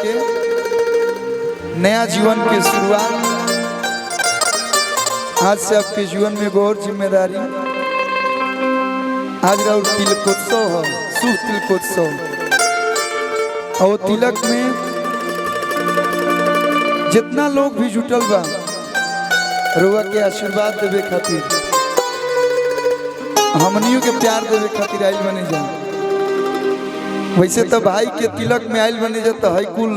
के नया जीवन के शुरुआत। आज से आपके जीवन में गौर जिम्मेदारी। आज राउर तिलकोत्सव है, शुभ तिलकोत्सव। और तिलक में जितना लोग भी जुटल बा रुआ के आशीर्वाद देवे खातिर, हमनियों के प्यार देवे खातिर आइल बने जा। वैसे तो भाई के तिलक में आइल बने जा तो है कुल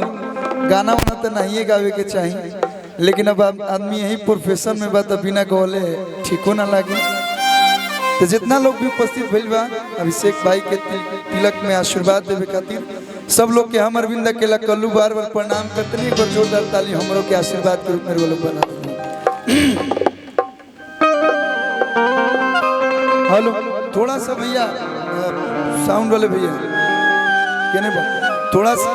गाना वाना तो नहीं गावे के चाहिए, लेकिन अब आदमी यही प्रोफेशन में बा तो बिना गौले ठीको ना लगे। तो जितना लोग भी उपस्थित भइल बा अभिषेक भाई के तिलक में आशीर्वाद देवे खातिर सब लोग के हम अरविंद अकेला कल्लू बार बार प्रणाम करते हैं। एक बार जोरदार ताली हमरों के आशीर्वाद के रूप में लोग बना। हेलो थोड़ा सा भैया साउंड वाले भैया कहने बा थोड़ा सा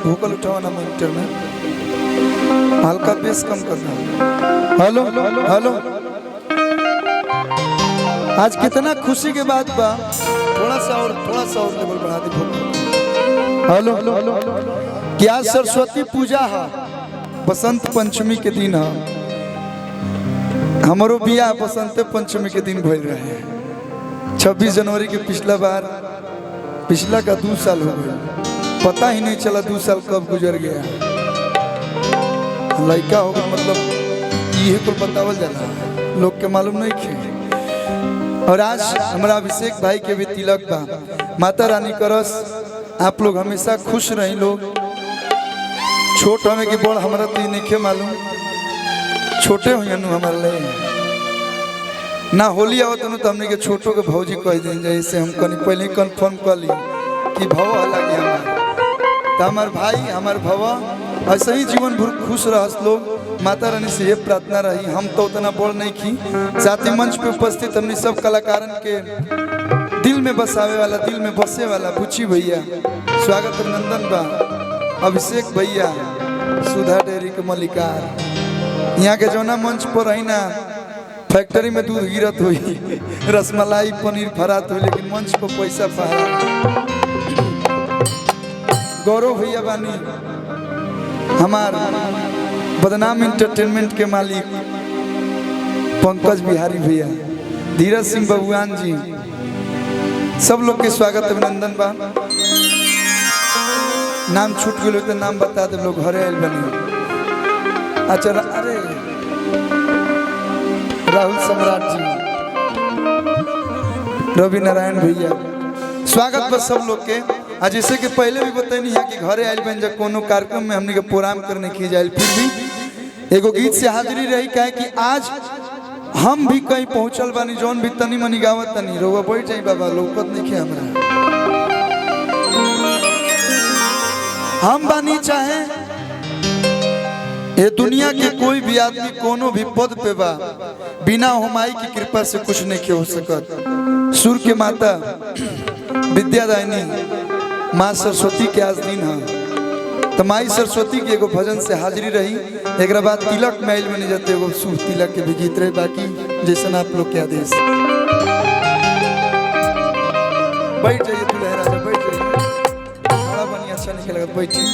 भूकल उठाओ ना मॉनिटर में, हल्का बेस कम करना। हेलो हेलो आज कितना खुशी के बात बा, थोड़ा सा और लेवल बढ़ा दे। हेलो क्या सरस्वती पूजा है, बसंत पंचमी के दिन है। हमारो बिया बसंत पंचमी के दिन भइल रहे 26 जनवरी के। पिछला का 2 साल हो गया, पता ही नहीं चला 2 साल कब गुजर गया। लड़का होगा मतलब ये को बतावल जाला, लोग के मालूम नहीं खे। और आज हमारा अभिषेक भाई के भी तिलक बा। माता रानी करस आप लोग हमेशा खुश रही। लोग छोट हमें कि बड़ हमारा तो नहीं मालूम, छोटे हुई हमारे लिए ना होली आवत तो हमने के छोटों के भौजी कह दिन जैसे हम कहीं पहले कन्फर्म कर ली कि भव लगे हमारे तो हमार भाई हमार भव ऐसे ही जीवन भर खुश रहस लोग। माता रानी से ये प्रार्थना रही। हम तो उतना बोल नहीं की, साथ ही मंच पे उपस्थित हमने सब कलाकारन के दिल में बसावे वाला, दिल में बसे वाला बुची भैया स्वागत अभिनंदन बा। अभिषेक भैया सुधा डेयरी के मलिकार यहाँ के जौना मंच पर रही ना फैक्ट्री में दूध गिरत हुई, रसमलाई पनीर फरात हुई, लेकिन मंच पर पैसा फहरा। गौरव भैया बानी हमार बदनाम इंटरटेनमेंट के मालिक पंकज बिहारी भैया, धीरज सिंह बबुआन जी, सब लोग के स्वागत अभिनंदन बा। नाम छूट गए तो नाम बता दे, लोग घरे आयल बनी। अच्छा अरे राहुल सम्राट जी, रवि नारायण भैया, स्वागत बस सब लोग के। आज जैसे कि पहले भी बताई है कि घरे आयल बन जब कोनो कार्यक्रम में हमने के प्रोग्राम करने की जाए, फिर भी एगो गीत से हाजिरी रही कहे कि आज हम भी कहीं पहुंचल बानी, जौन भी तनी मनी गावत तनी रोवा बैठ जाई बाबा, लौकत नहीं खे हमरा। हम बानी चाहे ये दुनिया के कोई भी आदमी कोनो भी पद पे बा, बिना हुमाई की कृपा से कुछ नहीं हो सकत। सुर के माता विद्यादायिनी माँ सरस्वती के आज दिन है, तो माई सरस्वती के एगो भजन से हाजिरी रही। एक बाद तिलक में आइल बने जाते एगो शुभ तिलक के भी गीत रहे। बाकी जैसा आप लोग के आदेश। बैठ जाइए दुल्हा राजा, बैठ जाइए, बड़ा बनी अच्छा नहीं लगा, बैठिए।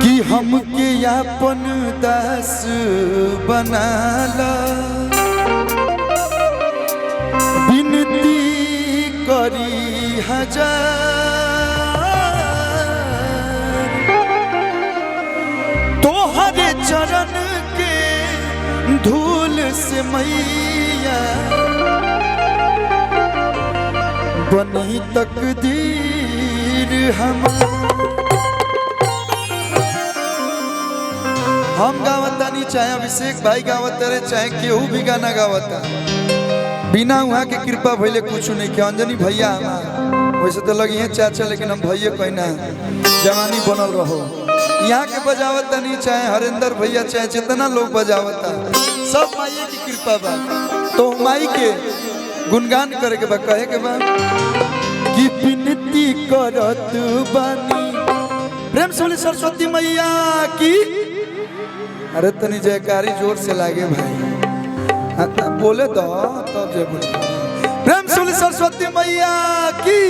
कि हमके अपन दास बनाला, विनती करी हजार, तोहरे चरण के धूल से मैया बनी तकदीर हम गावता नहीं, चाहे अभिषेक भाई गावता रहे, चाहे केहू भी गाना गावता, बिना वहाँ के कृपा भैले कुछ नहीं के। अंजनी भैया हमार वैसे तो लगी है चाचा, लेकिन हम भैया कहना जवानी बनल रहो। यहाँ के बजावता नहीं, चाहे हरेंद्र भैया, चाहे जितना लोग बजावता, सब माई की कृपा बा। तो माई के गुणगान करे के बा कहे के बा कि विनती करत बानी प्रेम से बोली सरस्वती मैया की। अरे तनी जयकारी जोर से लागे भाई बोले तो तब जय बोले प्रेम से बोली सरस्वती मैया की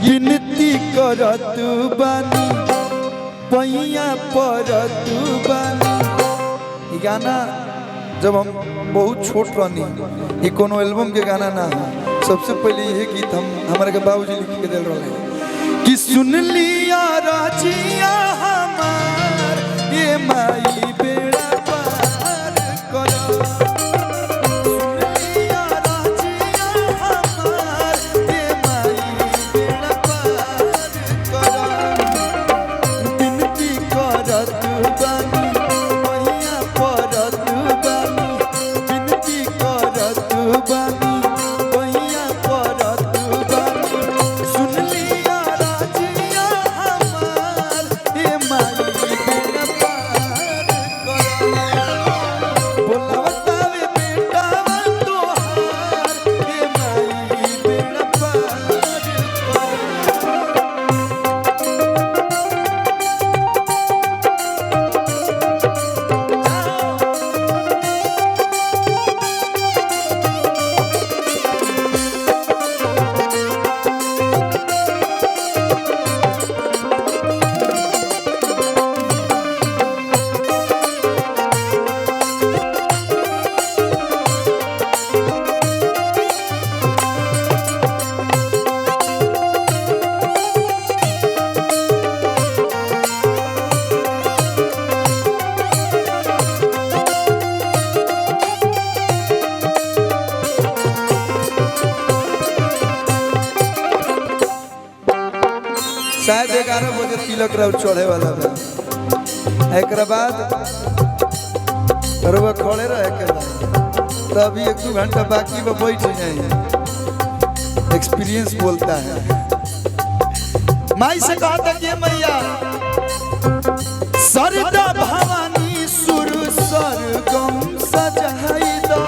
विनती करत बानी पैया परत बानी। गाना जब हम बहुत छोट रहनी ये कोनो एल्बम के गाना ना है, सबसे पहले यह गीत हम हमारे के बाबूजी लिख के दिल रहे कि सुन लिया राजिया हमार ये माई बेड़ा पार करो। सुन लिया राजिया हमार ये माई बेड़ा पार करो। विनती करत बानी पैया परत बानी, विनती करत बानी पैया परत बानी। सुन लिया राजिया हमार ये माई बेड़ा पार करो। बोलवतावे बेटावा तोहार ये माई बेड़ा पार करो। शायद 11 बजे तिलक राव चढ़े वाला बा। एक बाद रउआ खड़े रहे के बाद अभी 1-2 घंटा बाकी बा, बैठ जाए। एक्सपीरियंस बोलता है। माई से कहा था कि मैया सरदा भवानी सुर सरगम सजाई दो।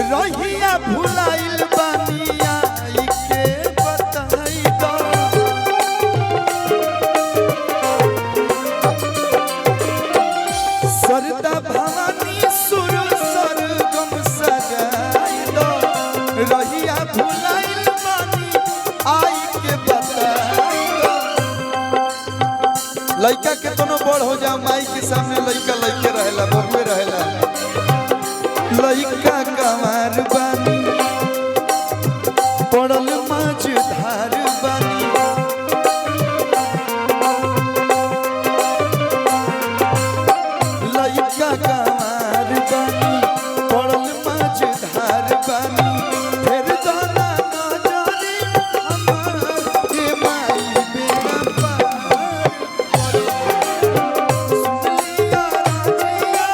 रहिया भुलाइल बानिया के बताई दो। सरदा भवानी सुर सरगम सजाई दो। रहिया भुलाइल बानी आई के बताई दो। लइका के दोनों बड़ हो जाओ माई के सामने लइका लइके रहेला, बबुए रहेला। लइका कमार बानी पड़ल माछ धार बानी। लइका कमार बानी पड़ल माछ धार बानी। फिर दाना नजरी हमार ये माई बेड़ा पार करो। सुन लिया राजिया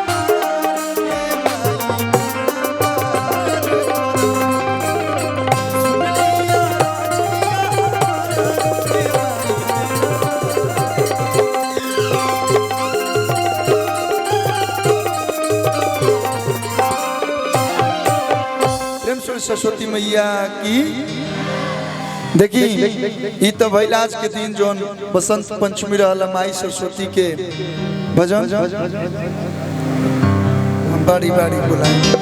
हमार ये माई सरस्वती मैया की। देखी ई तो भइल आज के दिन जोन बसंत पंचमी रहला माई सरस्वती के भजन हम बारी बारी बुलाए।